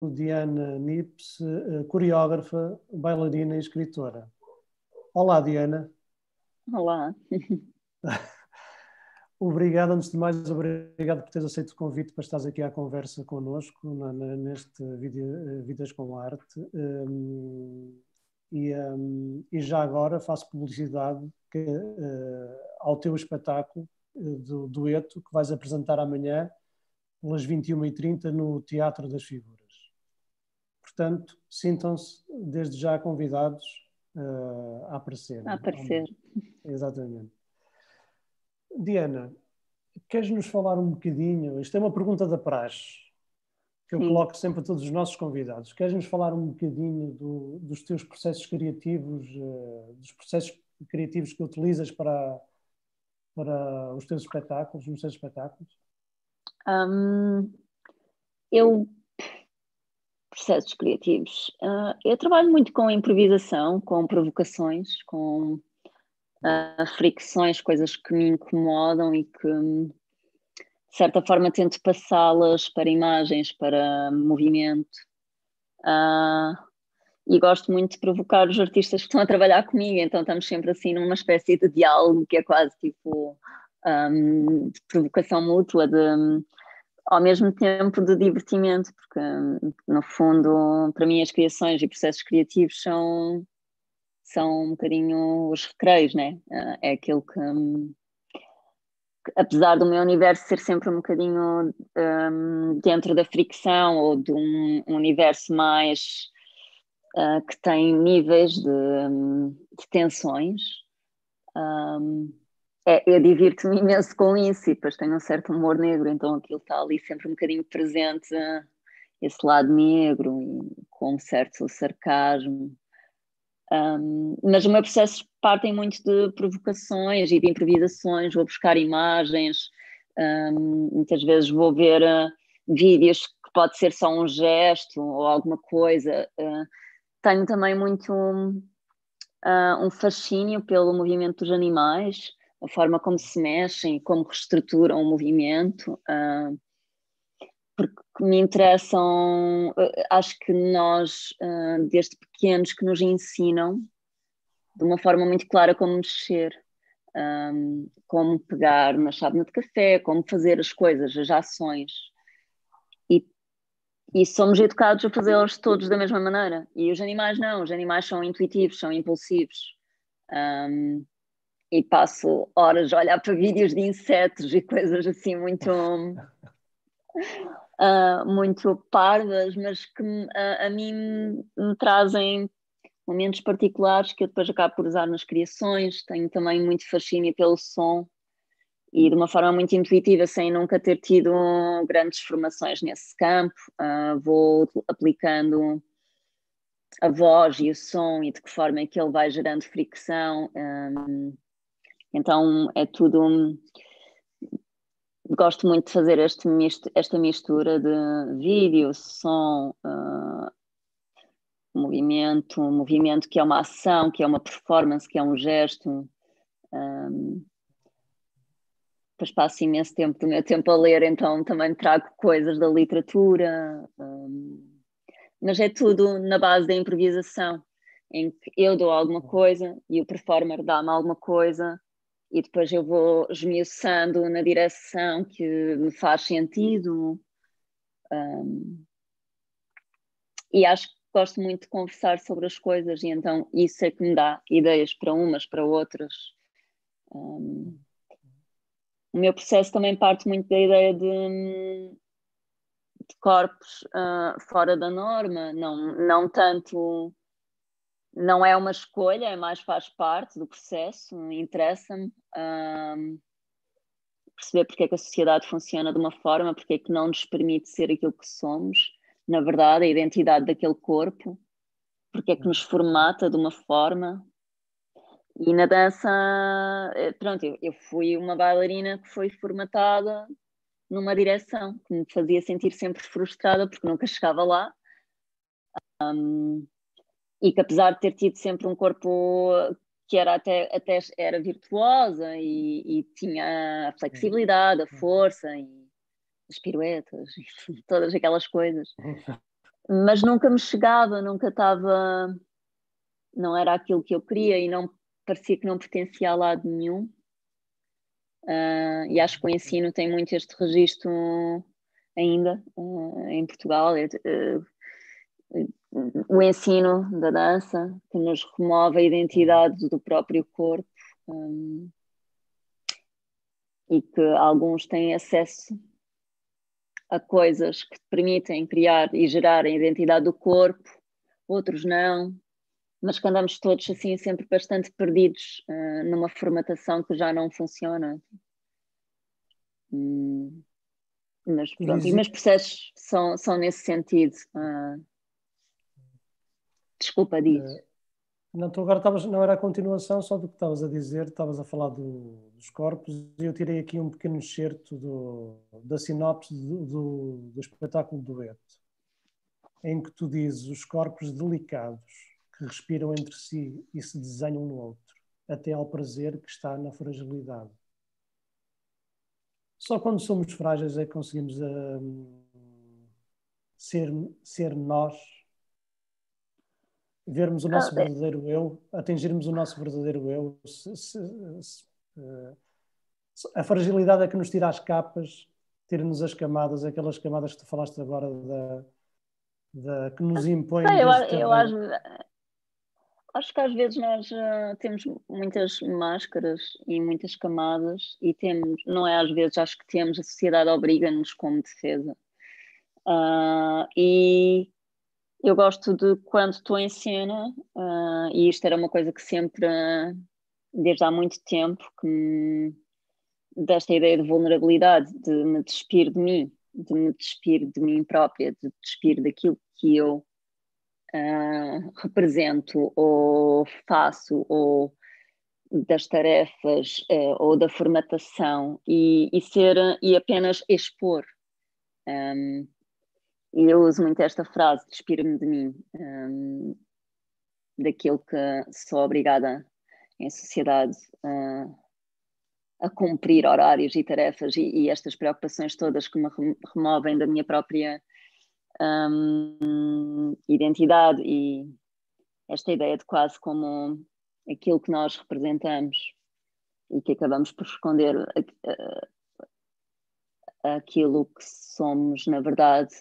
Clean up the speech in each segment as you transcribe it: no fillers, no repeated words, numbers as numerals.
Diana Nips, coreógrafa, bailarina e escritora. Olá, Diana. Olá. Obrigado, antes de mais, obrigado por teres aceito o convite para estares aqui à conversa connosco neste Vidas com Arte. E já agora faço publicidade ao teu espetáculo do dueto que vais apresentar amanhã pelas 21h30 no Teatro das Figuras. Portanto, sintam-se desde já convidados a aparecer. A aparecer. Exatamente. Diana, queres-nos falar um bocadinho? Isto é uma pergunta da praxe, que eu coloco sempre a todos os nossos convidados. Queres-nos falar um bocadinho dos teus processos criativos, dos processos criativos que utilizas para os teus espetáculos, nos teus espetáculos? Processos criativos. Eu trabalho muito com improvisação, com provocações, com fricções, coisas que me incomodam e que, de certa forma, tento passá-las para imagens, para movimento. E gosto muito de provocar os artistas que estão a trabalhar comigo, então estamos sempre assim numa espécie de diálogo que é quase tipo de provocação mútua, ao mesmo tempo de divertimento, porque no fundo, para mim, as criações e processos criativos são um bocadinho os recreios, né? É aquilo que, apesar do meu universo ser sempre um bocadinho dentro da fricção ou de um universo mais que tem níveis de tensões, eu divirto-me imenso com isso e depois tenho um certo humor negro, então aquilo está ali sempre um bocadinho presente, esse lado negro e com um certo sarcasmo. Mas o meu processo partem muito de provocações e de improvisações, vou buscar imagens, muitas vezes vou ver vídeos que pode ser só um gesto ou alguma coisa. Tenho também muito um fascínio pelo movimento dos animais, a forma como se mexem, como reestruturam o movimento, porque me interessam, acho que nós, desde pequenos, que nos ensinam de uma forma muito clara como mexer, como pegar na chávena de café, como fazer as coisas, as ações. E somos educados a fazê-los todos da mesma maneira. E os animais não, os animais são intuitivos, são impulsivos. E passo horas a olhar para vídeos de insetos e coisas assim muito parvas, mas que a mim me trazem momentos particulares que eu depois acabo por usar nas criações. Tenho também muito fascínio pelo som e de uma forma muito intuitiva, sem nunca ter tido grandes formações nesse campo, vou aplicando a voz e o som e de que forma é que ele vai gerando fricção. Então é tudo. Gosto muito de fazer esta mistura de vídeo, som, movimento que é uma ação, que é uma performance, que é um gesto. Depois passo imenso tempo do meu tempo a ler, então também trago coisas da literatura, mas é tudo na base da improvisação, em que eu dou alguma coisa e o performer dá-me alguma coisa e depois eu vou esmiuçando na direção que me faz sentido. E acho que gosto muito de conversar sobre as coisas e então isso é que me dá ideias para umas, para outras. O meu processo também parte muito da ideia de corpos fora da norma, não tanto, não é uma escolha, é mais faz parte do processo, interessa-me perceber porque é que a sociedade funciona de uma forma, porque é que não nos permite ser aquilo que somos, na verdade, a identidade daquele corpo, porque é que nos formata de uma forma. E na dança, pronto, eu fui uma bailarina que foi formatada numa direção que me fazia sentir sempre frustrada porque nunca chegava lá, e que apesar de ter tido sempre um corpo que era até era virtuosa e tinha a flexibilidade, a força e as piruetas e todas aquelas coisas, mas nunca me chegava, nunca estava, não era aquilo que eu queria e não parecia que não pertencia a lado nenhum. E acho que o ensino tem muito este registro ainda em Portugal. O ensino da dança que nos remove a identidade do próprio corpo, e que alguns têm acesso a coisas que te permitem criar e gerar a identidade do corpo, outros não, mas que andamos todos assim sempre bastante perdidos numa formatação que já não funciona. Mas Tu pronto, e dizias, meus processos são nesse sentido. Desculpa, diz. não, tu agora estavas, não era a continuação só do que estavas a dizer, estavas a falar dos corpos e eu tirei aqui um pequeno excerto da sinopse do espetáculo Dueto, em que tu dizes os corpos delicados que respiram entre si e se desenham no outro, até ao prazer que está na fragilidade. Só quando somos frágeis é que conseguimos ser nós, vermos o nosso verdadeiro eu, atingirmos o nosso verdadeiro eu. A fragilidade é que nos tira as capas, tira-nos as camadas, aquelas camadas que tu falaste agora que nos impõem Eu, desde eu ter. acho que às vezes nós temos muitas máscaras e muitas camadas e temos, não é às vezes, acho que temos, a sociedade obriga-nos como defesa. E eu gosto de quando estou em cena, e isto era uma coisa que sempre, desde há muito tempo, desta ideia de vulnerabilidade, de me despir de mim, de me despir de mim própria, de me despir daquilo que eu represento ou faço, ou das tarefas ou da formatação e apenas expor. E eu uso muito esta frase, despir-me de mim, daquilo que sou obrigada em sociedade a cumprir horários e tarefas e estas preocupações todas que me removem da minha própria identidade e esta ideia de quase como aquilo que nós representamos e que acabamos por esconder aquilo que somos na verdade.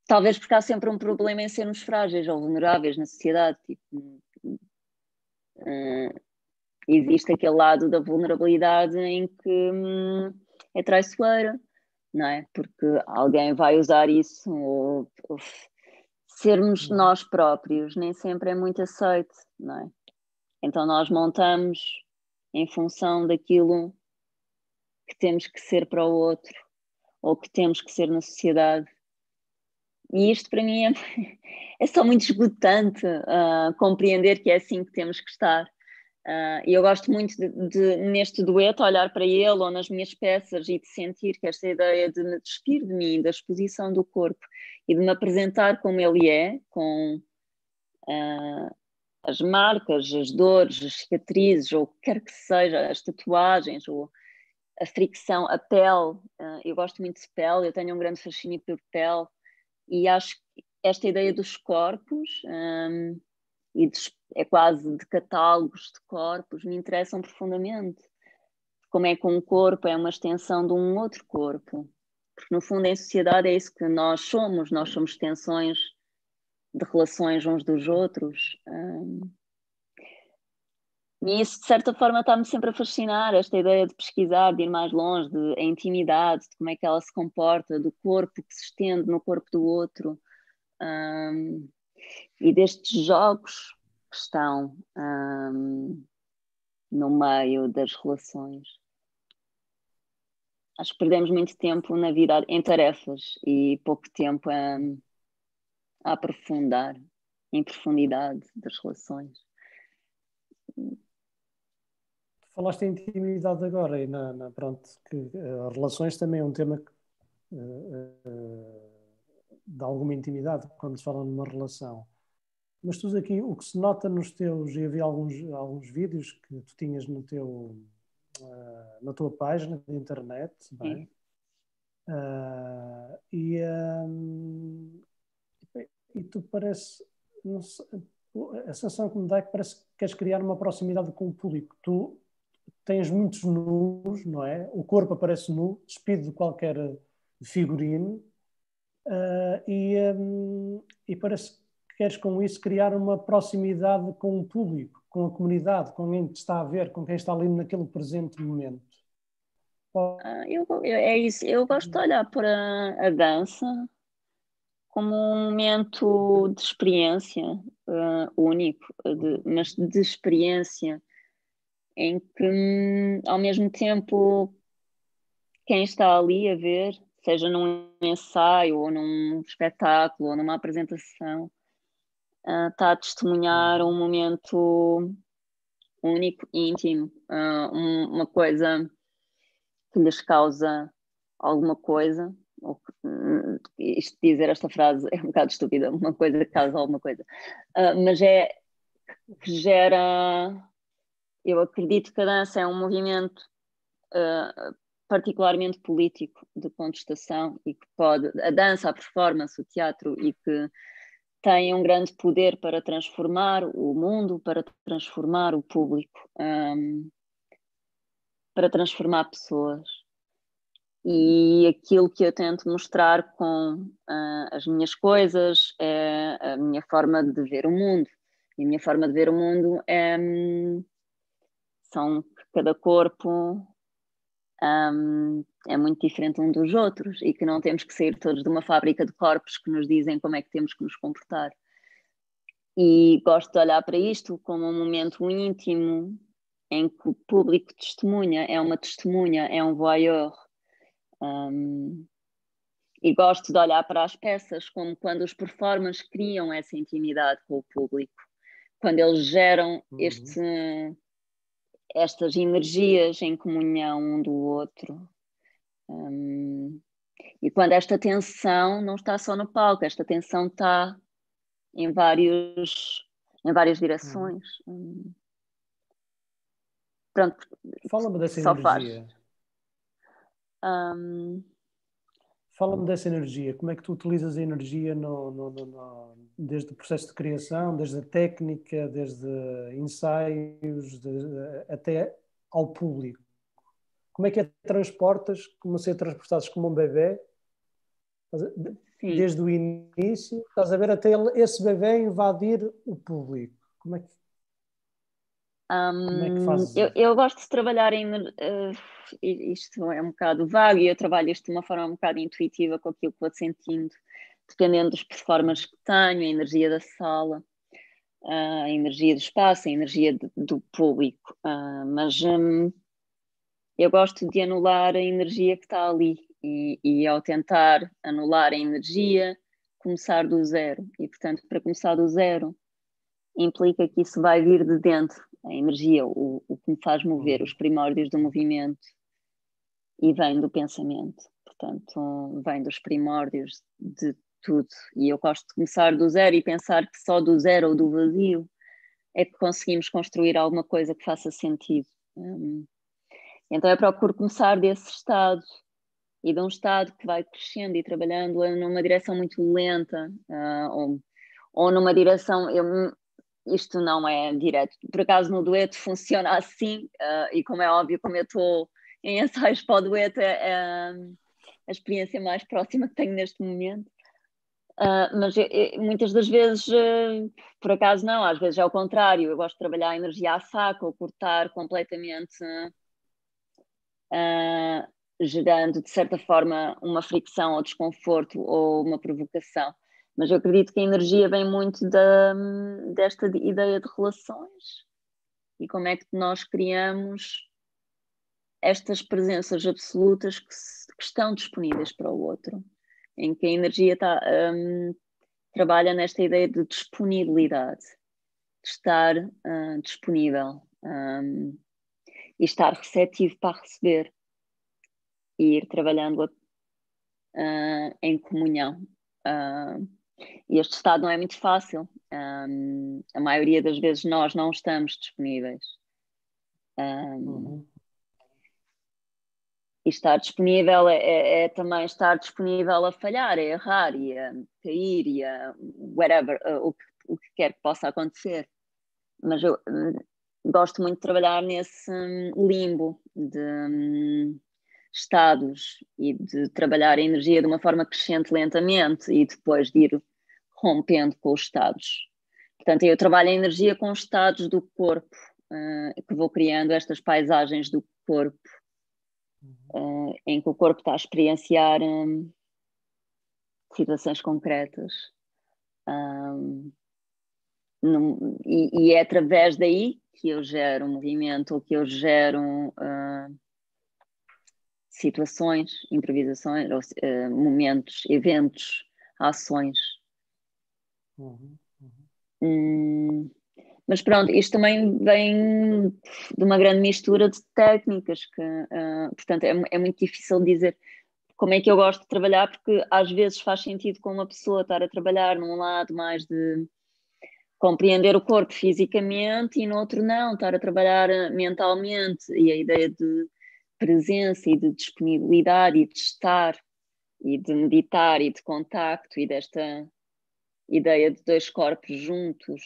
Talvez porque há sempre um problema em sermos frágeis ou vulneráveis na sociedade. Tipo, existe aquele lado da vulnerabilidade em que é traiçoeira, não é? Porque alguém vai usar isso ou sermos nós próprios nem sempre é muito aceito, não é? Então nós montamos em função daquilo que temos que ser para o outro ou que temos que ser na sociedade. E isto para mim é só muito esgotante compreender que é assim que temos que estar. E eu gosto muito neste dueto, olhar para ele ou nas minhas peças e de sentir que esta ideia de me despir de mim, da exposição do corpo e de me apresentar como ele é, com as marcas, as dores, as cicatrizes, ou o que quer que seja, as tatuagens, ou a fricção, a pele. Eu gosto muito de pele, eu tenho um grande fascínio por pele e acho que esta ideia dos corpos é quase de catálogos de corpos, me interessam profundamente. Como é que um corpo é uma extensão de um outro corpo. Porque, no fundo, em sociedade é isso que nós somos extensões de relações uns dos outros. E isso, de certa forma, está-me sempre a fascinar, esta ideia de pesquisar, de ir mais longe, de a intimidade, de como é que ela se comporta, do corpo que se estende no corpo do outro, e destes jogos que estão no meio das relações. Acho que perdemos muito tempo na vida em tarefas e pouco tempo a aprofundar em profundidade das relações. Falaste em intimidade agora e pronto, que relações também é um tema que dá alguma intimidade quando se fala numa relação. Mas tu aqui, o que se nota nos teus, eu vi alguns vídeos que tu tinhas na tua página de internet, bem? E tu parece, não sei, a sensação que me dá é que parece que queres criar uma proximidade com o público. Tu tens muitos nus, não é? O corpo aparece nu, despido de qualquer figurino, e parece que queres com isso criar uma proximidade com o público, com a comunidade, com quem te está a ver, com quem está ali naquele presente momento. É isso, eu gosto de olhar para a dança como um momento de experiência único, mas de experiência em que, ao mesmo tempo, quem está ali a ver, seja num ensaio, ou num espetáculo, ou numa apresentação, está a testemunhar um momento único e íntimo, uma coisa que lhes causa alguma coisa. Isto dizer esta frase é um bocado estúpida, uma coisa que causa alguma coisa, mas é que gera. Eu acredito que a dança é um movimento particularmente político de contestação e que pode, a dança, a performance, o teatro, e que tem um grande poder para transformar o mundo, para transformar o público, para transformar pessoas. E aquilo que eu tento mostrar com as minhas coisas é a minha forma de ver o mundo. E a minha forma de ver o mundo são que cada corpo é muito diferente um dos outros e que não temos que sair todos de uma fábrica de corpos que nos dizem como é que temos que nos comportar. E gosto de olhar para isto como um momento íntimo em que o público testemunha, é uma testemunha, é um voyeur. E gosto de olhar para as peças como quando os performers criam essa intimidade com o público, quando eles geram estas energias em comunhão um do outro. E quando esta tensão não está só no palco, esta tensão está em várias direções. Pronto, fala-me dessa só energia. Faz. Fala-me dessa energia. Como é que tu utilizas a energia desde o processo de criação, desde a técnica, desde ensaios, até ao público? Como é que a transportas, como a ser transportados como um bebê, desde o início, estás a ver, até esse bebê invadir o público? Como é que fazes isso? Eu gosto de trabalhar isto é um bocado vago e eu trabalho isto de uma forma um bocado intuitiva com aquilo que vou sentindo, dependendo dos performers que tenho, a energia da sala, a energia do espaço, a energia do público, mas eu gosto de anular a energia que está ali e ao tentar anular a energia, começar do zero. E, portanto, para começar do zero, implica que isso vai vir de dentro, a energia, o que me faz mover, os primórdios do movimento, e vem do pensamento. Portanto, vem dos primórdios de tudo. E eu gosto de começar do zero e pensar que só do zero ou do vazio é que conseguimos construir alguma coisa que faça sentido. Então eu procuro começar desse estado e de um estado que vai crescendo e trabalhando numa direção muito lenta, ou numa direção. Isto não é direto. Por acaso no dueto funciona assim, e como é óbvio, como eu estou em ensaios para o dueto, é a experiência mais próxima que tenho neste momento. Mas muitas das vezes, por acaso não, às vezes é o contrário. Eu gosto de trabalhar a energia à saco ou cortar completamente, gerando de certa forma uma fricção ou desconforto ou uma provocação. Mas eu acredito que a energia vem muito desta ideia de relações e como é que nós criamos estas presenças absolutas que estão disponíveis para o outro, em que a energia trabalha nesta ideia de disponibilidade, de estar disponível e estar receptivo para receber e ir trabalhando em comunhão. E este estado não é muito fácil. A maioria das vezes nós não estamos disponíveis. E estar disponível é também estar disponível a falhar, a errar e a cair e a whatever, o que quer que possa acontecer. Mas eu gosto muito de trabalhar nesse limbo de estados e de trabalhar a energia de uma forma crescente lentamente e depois de ir rompendo com os estados. Portanto, eu trabalho a energia com os estados do corpo, que vou criando estas paisagens do corpo, em que o corpo está a experienciar situações concretas. E é através daí que eu gero movimento, ou que eu gero situações, improvisações, ou, momentos, eventos, ações. Mas pronto, isto também vem de uma grande mistura de técnicas que, portanto, é muito difícil dizer como é que eu gosto de trabalhar, porque às vezes faz sentido com uma pessoa estar a trabalhar num lado mais de compreender o corpo fisicamente e no outro não, estar a trabalhar mentalmente, e a ideia de presença e de disponibilidade e de estar e de meditar e de contacto e desta ideia de dois corpos juntos.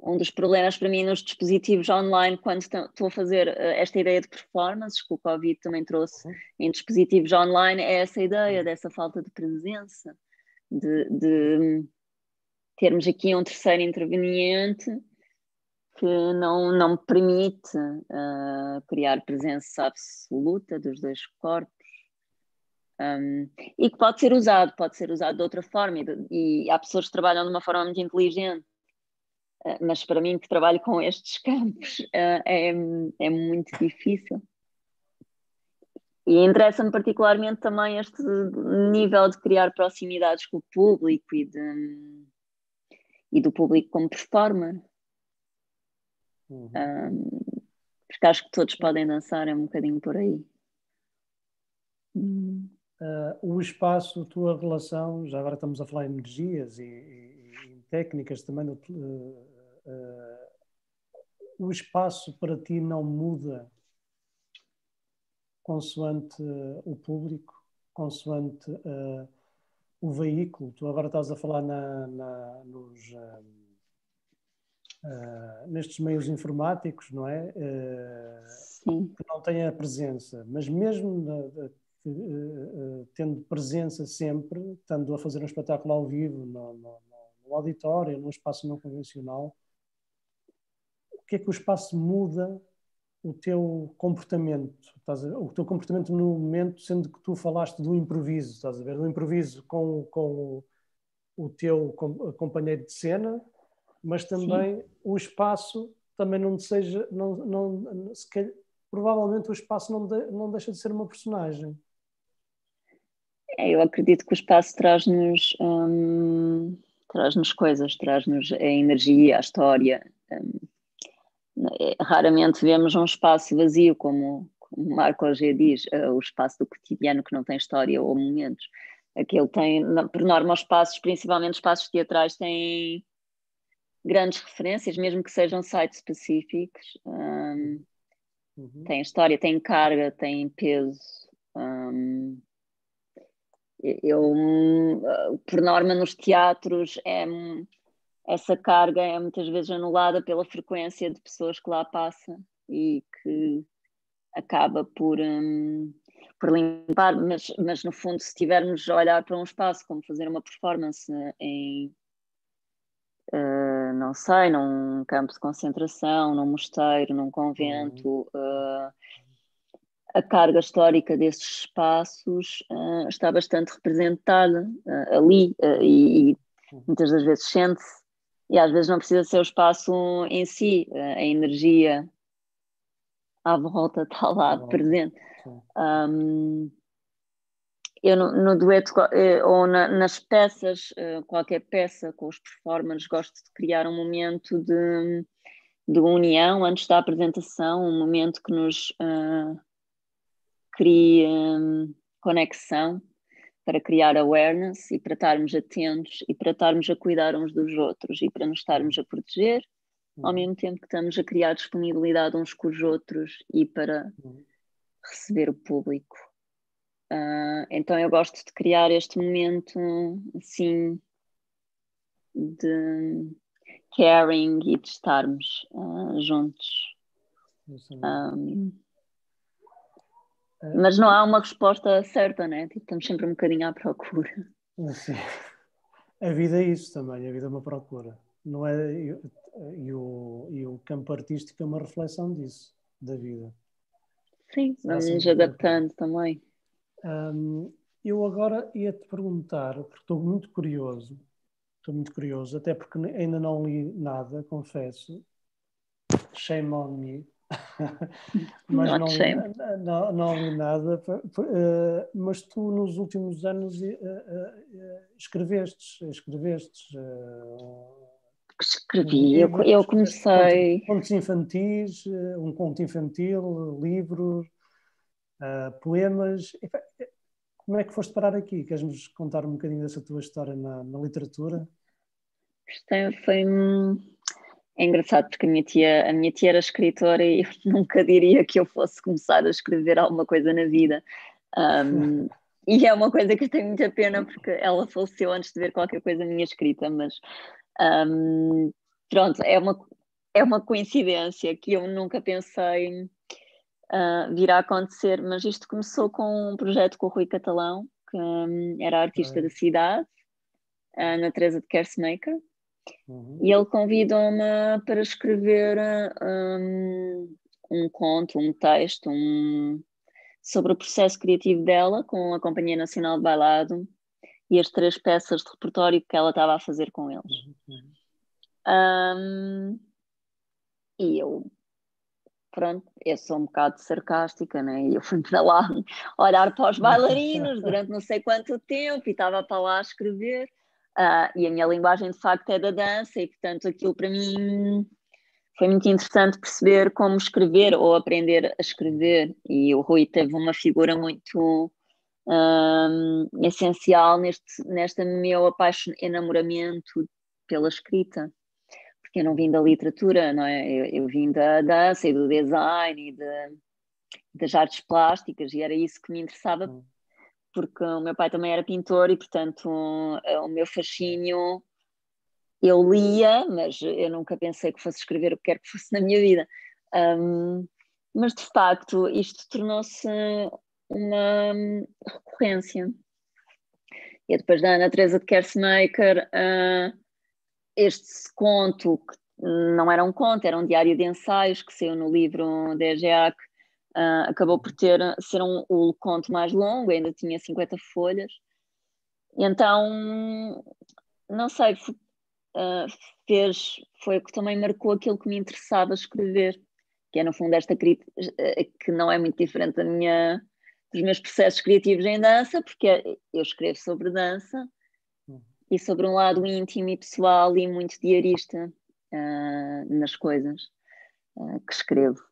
Um dos problemas para mim nos dispositivos online, quando estou a fazer esta ideia de performances, que o Covid também trouxe em dispositivos online, é essa ideia dessa falta de presença, de termos aqui um terceiro interveniente que não me permite criar presença absoluta dos dois corpos. E que pode ser usado de outra forma, e há pessoas que trabalham de uma forma muito inteligente, mas para mim que trabalho com estes campos é muito difícil. E interessa-me particularmente também este nível de criar proximidades com o público e do público como performer. Porque acho que todos podem dançar, é um bocadinho por aí. O espaço, a tua relação, já agora estamos a falar em energias e técnicas também, o espaço para ti não muda consoante o público, consoante o veículo. Tu agora estás a falar nestes meios informáticos, não é? Sim. Que não têm a presença, mas mesmo tendo presença sempre, estando a fazer um espetáculo ao vivo, no auditório, num espaço não convencional, o que é que o espaço muda o teu comportamento? O teu comportamento no momento, sendo que tu falaste do improviso, estás a ver? Do improviso com o teu companheiro de cena, mas também sim, o espaço também não seja, provavelmente o espaço não deixa de ser uma personagem. Eu acredito que o espaço traz-nos coisas, traz-nos a energia, a história. Raramente vemos um espaço vazio, como o Marco G diz, o espaço do cotidiano que não tem história ou momentos. Aquele tem, por norma, os espaços, principalmente espaços teatrais, têm grandes referências, mesmo que sejam sites específicos. Tem história, tem carga, tem peso. Por norma, nos teatros, essa carga é muitas vezes anulada pela frequência de pessoas que lá passam e que acaba por limpar, mas no fundo, se estivermos a olhar para um espaço como fazer uma performance em não sei, num campo de concentração, num mosteiro, num convento, a carga histórica desses espaços está bastante representada ali e muitas das vezes sente-se, e às vezes não precisa ser o espaço em si, a energia à volta está lá presente. Eu no dueto ou nas peças, qualquer peça com os performers, gosto de criar um momento de união antes da apresentação, um momento que nos crie conexão, para criar awareness e para estarmos atentos e para estarmos a cuidar uns dos outros e para nos estarmos a proteger, ao mesmo tempo que estamos a criar disponibilidade uns com os outros e para receber o público. Então eu gosto de criar este momento assim de caring e de estarmos juntos. Mas não há uma resposta certa, né? Tipo, estamos sempre um bocadinho à procura. Sim. A vida é isso também, a vida é uma procura. Não é, e o campo artístico é uma reflexão disso, da vida. Sim, vamos nos adaptando também. Eu agora ia-te perguntar, porque estou muito curioso, até porque ainda não li nada, confesso. Shame on me. Mas não li nada. Mas tu, nos últimos anos, escreveste. Escrevi, Livros, eu comecei... Contos infantis, um conto infantil, livros, poemas. Como é que foste parar aqui? Queres-nos contar um bocadinho dessa tua história na literatura? Foi... É engraçado porque a minha tia era escritora e eu nunca diria que eu fosse começar a escrever alguma coisa na vida. E é uma coisa que eu tenho muita pena porque ela faleceu antes de ver qualquer coisa minha escrita, mas pronto, é uma coincidência que eu nunca pensei vir a acontecer, mas isto começou com um projeto com o Rui Catalão, que era artista da cidade, na Teresa de Kersmaker. E ele convidou-me para escrever um conto, um texto, sobre o processo criativo dela com a Companhia Nacional de Bailado e as 3 peças de repertório que ela estava a fazer com eles. E eu, pronto, eu sou um bocado sarcástica, né? E eu fui para lá olhar para os bailarinos durante não sei quanto tempo e estava para lá a escrever. E a minha linguagem de facto é da dança e portanto aquilo para mim foi muito interessante perceber como escrever ou aprender a escrever, e o Rui teve uma figura muito essencial neste meu enamoramento pela escrita, porque eu não vim da literatura, não é? Eu vim da dança e do design e das artes plásticas, e era isso que me interessava, porque o meu pai também era pintor e portanto o meu fascínio... Eu lia, mas eu nunca pensei que fosse escrever o que quer que fosse na minha vida. Mas, de facto, isto tornou-se uma recorrência. E depois da Ana Teresa de Kersmaker, este conto, que não era um conto, era um diário de ensaios, que saiu no livro da EGEAC, acabou por ser o conto mais longo, ainda tinha 50 folhas. E então, não sei... foi o que também marcou aquilo que me interessava escrever, que é no fundo esta crítica, que não é muito diferente dos meus processos criativos em dança, porque eu escrevo sobre dança e sobre um lado íntimo e pessoal e muito diarista nas coisas que escrevo.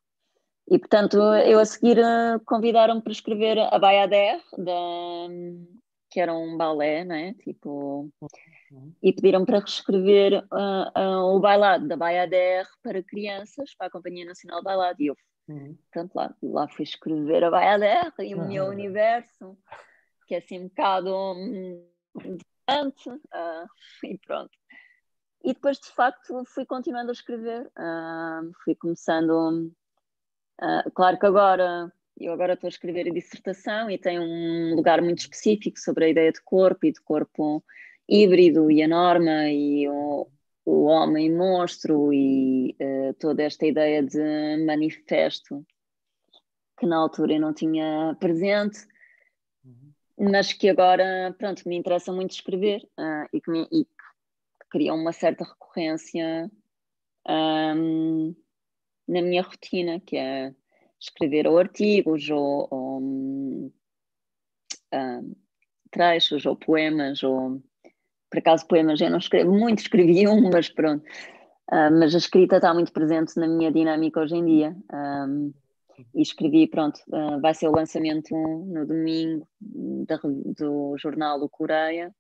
E portanto eu a seguir convidaram-me para escrever a Bayadère, que era um balé, não é? Tipo... E pediram para reescrever o bailado da Bayadère para crianças, para a Companhia Nacional de Bailado. E eu, pronto, lá fui escrever a Bayadère e o meu universo, que é assim um bocado distante, e pronto. E depois, de facto, fui continuando a escrever. Fui começando... claro que eu agora estou a escrever a dissertação e tem um lugar muito específico sobre a ideia de corpo e de corpo híbrido e a norma e o homem monstro e toda esta ideia de manifesto que na altura eu não tinha presente, mas que agora, pronto, me interessa muito escrever e que cria uma certa recorrência na minha rotina, que é escrever ou artigos ou trechos ou poemas, ou por acaso poemas eu não escrevo muito, escrevi mas pronto. Mas a escrita está muito presente na minha dinâmica hoje em dia. E escrevi, pronto, vai ser o lançamento no domingo do jornal O Coreia,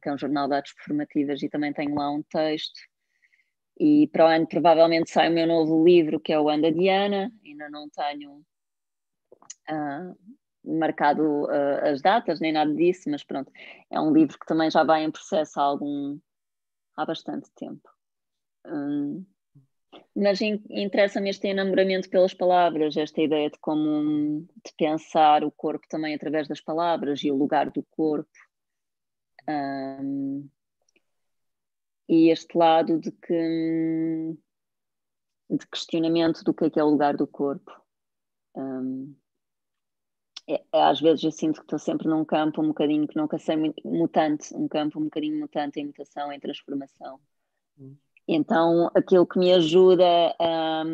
que é um jornal de artes performativas, e também tenho lá um texto. E para o ano provavelmente sai o meu novo livro, que é o Anda Diana. Ainda não tenho marcado as datas, nem nada disso, mas pronto, é um livro que também já vai em processo há bastante tempo. Mas interessa-me este enamoramento pelas palavras, esta ideia de como de pensar o corpo também através das palavras e o lugar do corpo. E este lado de questionamento do que é o lugar do corpo. Às vezes eu sinto que estou sempre num campo um bocadinho que nunca sei, mutante, um campo um bocadinho mutante em mutação, em transformação. Então aquilo que me ajuda a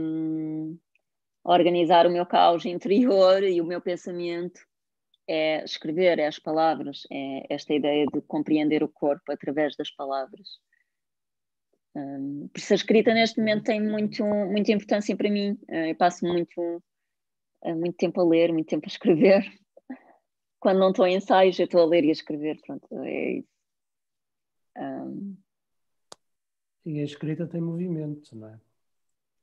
organizar o meu caos interior e o meu pensamento é escrever, é as palavras, é esta ideia de compreender o corpo através das palavras. Por isso a escrita neste momento tem muita importância para mim. Eu passo muito tempo a ler, muito tempo a escrever. Quando não estou em ensaios, eu estou a ler e a escrever. Pronto, é isso. E a escrita tem movimento, não é?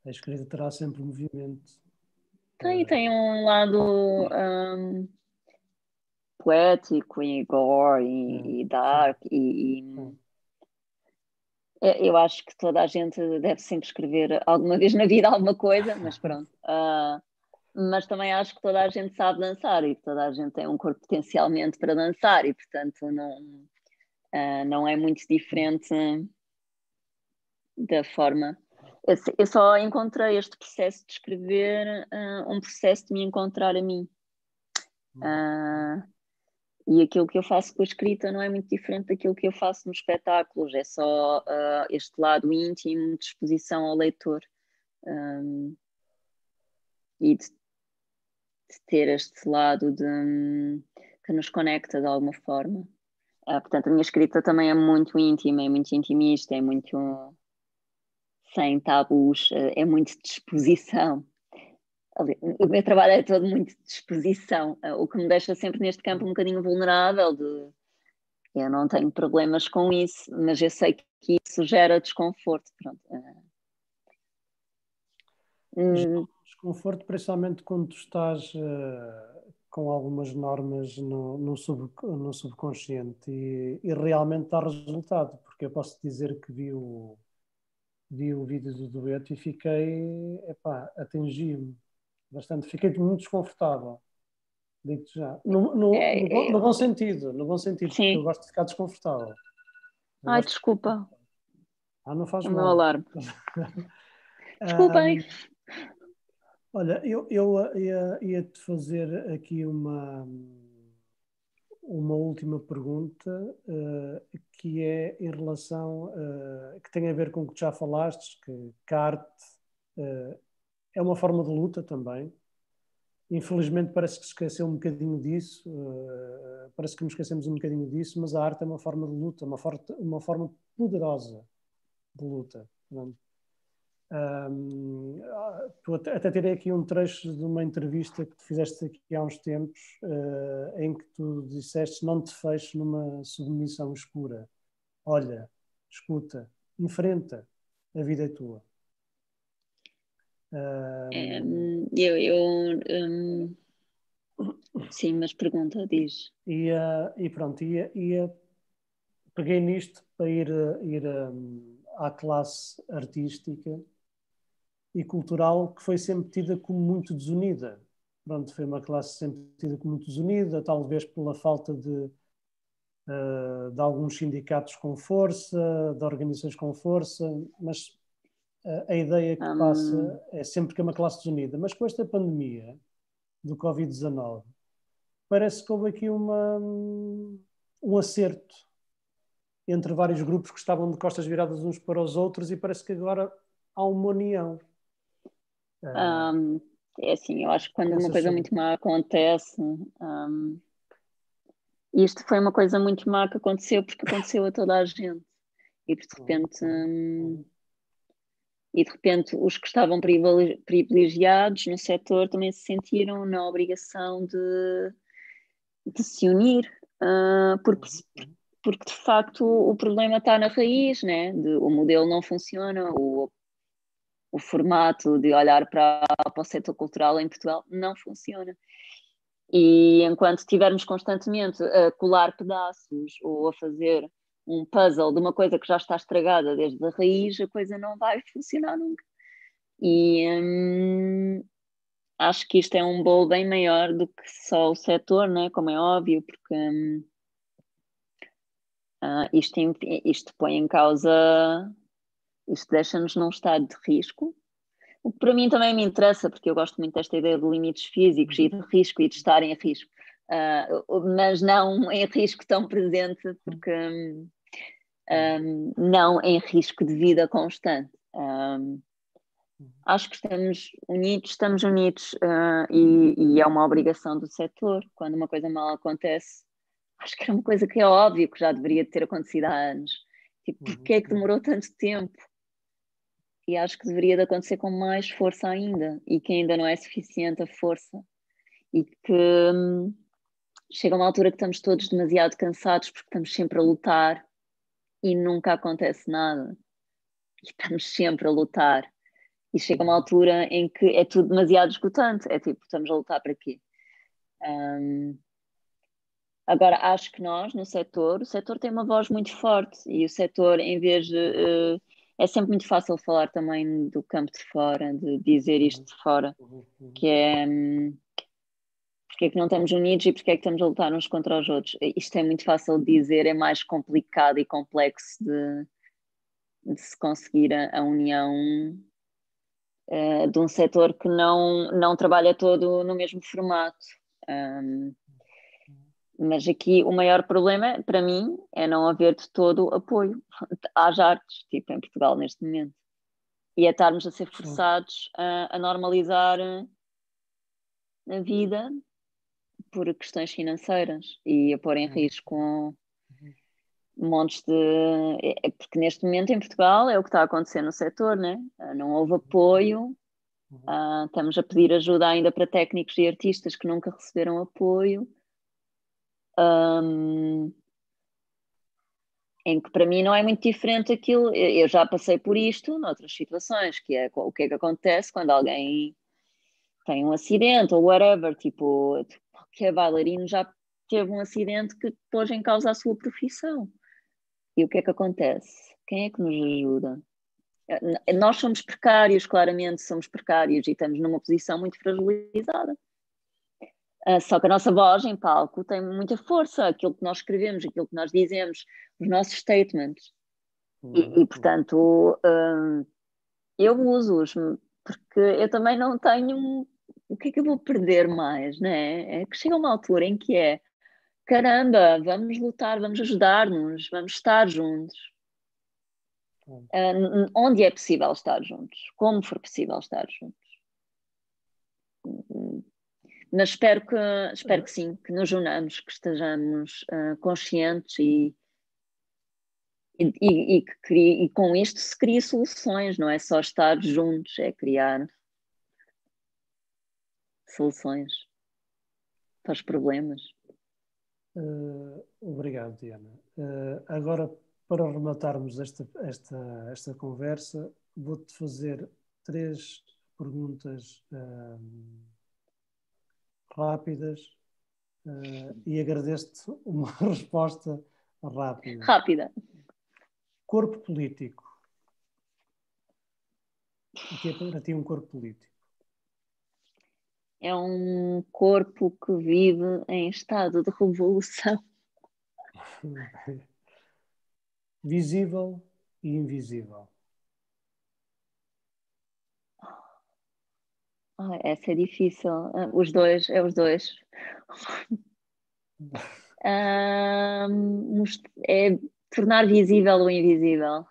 A escrita terá sempre movimento. Tem um lado poético e gore e dark eu acho que toda a gente deve sempre escrever alguma vez na vida alguma coisa, mas pronto. Mas também acho que toda a gente sabe dançar e que toda a gente tem um corpo potencialmente para dançar e, portanto, não é muito diferente da forma. Eu só encontrei este processo de escrever um processo de me encontrar a mim. E aquilo que eu faço com a escrita não é muito diferente daquilo que eu faço nos espetáculos, é só este lado íntimo de exposição ao leitor e de ter este lado que nos conecta de alguma forma. Portanto, a minha escrita também é muito íntima, é muito intimista, é muito sem tabus, é muito de exposição. O meu trabalho é todo muito de exposição, o que me deixa sempre neste campo um bocadinho vulnerável eu não tenho problemas com isso, mas eu sei que isso gera desconforto. Pronto. Desconforto, principalmente quando tu estás com algumas normas no subconsciente e realmente dá resultado, porque eu posso dizer que vi o vídeo do dueto e fiquei, atingi-me bastante, fiquei muito desconfortável, digo-te já, no bom sentido, porque eu gosto de ficar desconfortável. Ai, desculpa. Não faz o mal. Meu alarme. Desculpem. Olha, eu ia-te fazer aqui uma última pergunta, que é em relação, que tem a ver com o que já falaste, que a arte é uma forma de luta também. Infelizmente parece que se esqueceu um bocadinho disso, parece que nos esquecemos um bocadinho disso, mas a arte é uma forma de luta, uma forma poderosa de luta. Até terei aqui um trecho de uma entrevista que tu fizeste aqui há uns tempos, em que tu disseste: não te feches numa submissão escura. Olha, escuta, enfrenta, a vida é tua. Sim, mas pergunta, diz. E pronto, peguei nisto para ir à classe artística e cultural, que foi sempre tida como muito desunida. Pronto, foi uma classe sempre tida como muito desunida, talvez pela falta de alguns sindicatos com força, de organizações com força, mas a ideia que passa é sempre que é uma classe desunida. Mas com esta pandemia do Covid-19, parece que houve aqui um acerto entre vários grupos que estavam de costas viradas uns para os outros e parece que agora há uma união. É assim, eu acho que quando uma coisa muito má acontece, isto foi uma coisa muito má que aconteceu porque aconteceu a toda a gente e de repente os que estavam privilegiados no setor também se sentiram na obrigação de se unir, porque de facto o problema está na raiz, né? O modelo não funciona, o formato de olhar para o setor cultural em Portugal não funciona. E enquanto estivermos constantemente a colar pedaços ou a fazer um puzzle de uma coisa que já está estragada desde a raiz, a coisa não vai funcionar nunca. E acho que isto é um bolo bem maior do que só o setor, né? Como é óbvio, porque isto põe em causa, isto deixa-nos num estado de risco. O que para mim também me interessa, porque eu gosto muito desta ideia de limites físicos e de risco e de estar em risco, mas não em risco tão presente, porque não em risco de vida constante. Acho que estamos unidos e é uma obrigação do setor. Quando uma coisa mal acontece, acho que era uma coisa que é óbvio que já deveria ter acontecido há anos. Tipo, porquê é que demorou tanto tempo? E acho que deveria de acontecer com mais força ainda, e que ainda não é suficiente a força, e que chega uma altura que estamos todos demasiado cansados porque estamos sempre a lutar e nunca acontece nada. E estamos sempre a lutar. E chega uma altura em que é tudo demasiado esgotante. É tipo, estamos a lutar para quê? Agora, acho que nós, no setor, o setor tem uma voz muito forte e o setor, em vez de. É sempre muito fácil falar também do campo de fora, de dizer isto de fora, que é porque é que não estamos unidos e porque é que estamos a lutar uns contra os outros. Isto é muito fácil de dizer, é mais complicado e complexo de se conseguir a união de um setor que não trabalha todo no mesmo formato. Mas aqui o maior problema, para mim, é não haver de todo apoio às artes, tipo em Portugal neste momento. E é estarmos a ser forçados a normalizar a vida por questões financeiras e a pôr em risco montes de. Porque neste momento em Portugal é o que está a acontecer no setor, né? Não houve apoio, estamos a pedir ajuda ainda para técnicos e artistas que nunca receberam apoio. Em que para mim não é muito diferente aquilo, eu já passei por isto noutras situações, que é o que é que acontece quando alguém tem um acidente ou whatever, tipo, qualquer bailarino já teve um acidente que pôs em causa a sua profissão. E o que é que acontece? Quem é que nos ajuda? Nós somos precários, claramente somos precários e estamos numa posição muito fragilizada. Só que a nossa voz em palco tem muita força, aquilo que nós escrevemos, aquilo que nós dizemos, os nossos statements. E portanto, eu uso-os, porque eu também não tenho. O que é que eu vou perder mais, né? É que chega uma altura em que é caramba, vamos lutar, vamos ajudar-nos, vamos estar juntos. Onde é possível estar juntos, como for possível estar juntos. Mas espero que sim, que nos unamos, que estejamos conscientes e com isto se cria soluções, não é só estar juntos, é criar soluções para os problemas. Obrigado, Diana. Agora, para rematarmos esta conversa, vou-te fazer 3 perguntas rápidas e agradeço-te uma resposta rápida. Rápida. Corpo político. O que é para ti um corpo político? É um corpo que vive em estado de revolução. Visível e invisível. Essa é difícil. Os dois, é os dois. É tornar visível o invisível.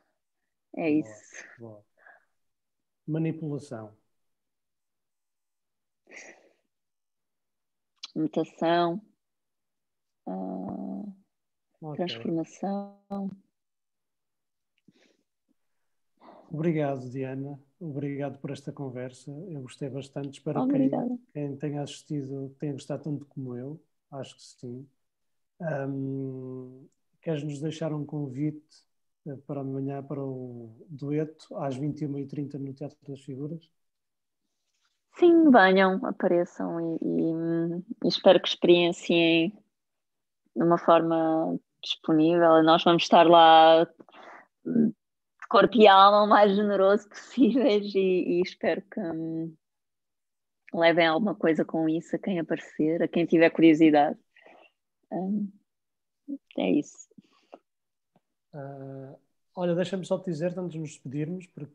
É isso. Boa. Manipulação. Mutação. Okay. Transformação. Obrigado, Diana. Obrigado por esta conversa. Eu gostei bastante. Espero que quem tenha assistido tenha gostado tanto como eu. Acho que sim. Queres-nos deixar um convite para amanhã para o dueto às 21h30 no Teatro das Figuras? Sim, venham, apareçam e espero que experienciem de uma forma disponível. Nós vamos estar lá de corpo e alma o mais generoso possíveis e espero que levem alguma coisa com isso a quem aparecer, a quem tiver curiosidade. Hum, é isso. Olha, deixa-me só te dizer, antes de nos despedirmos, porque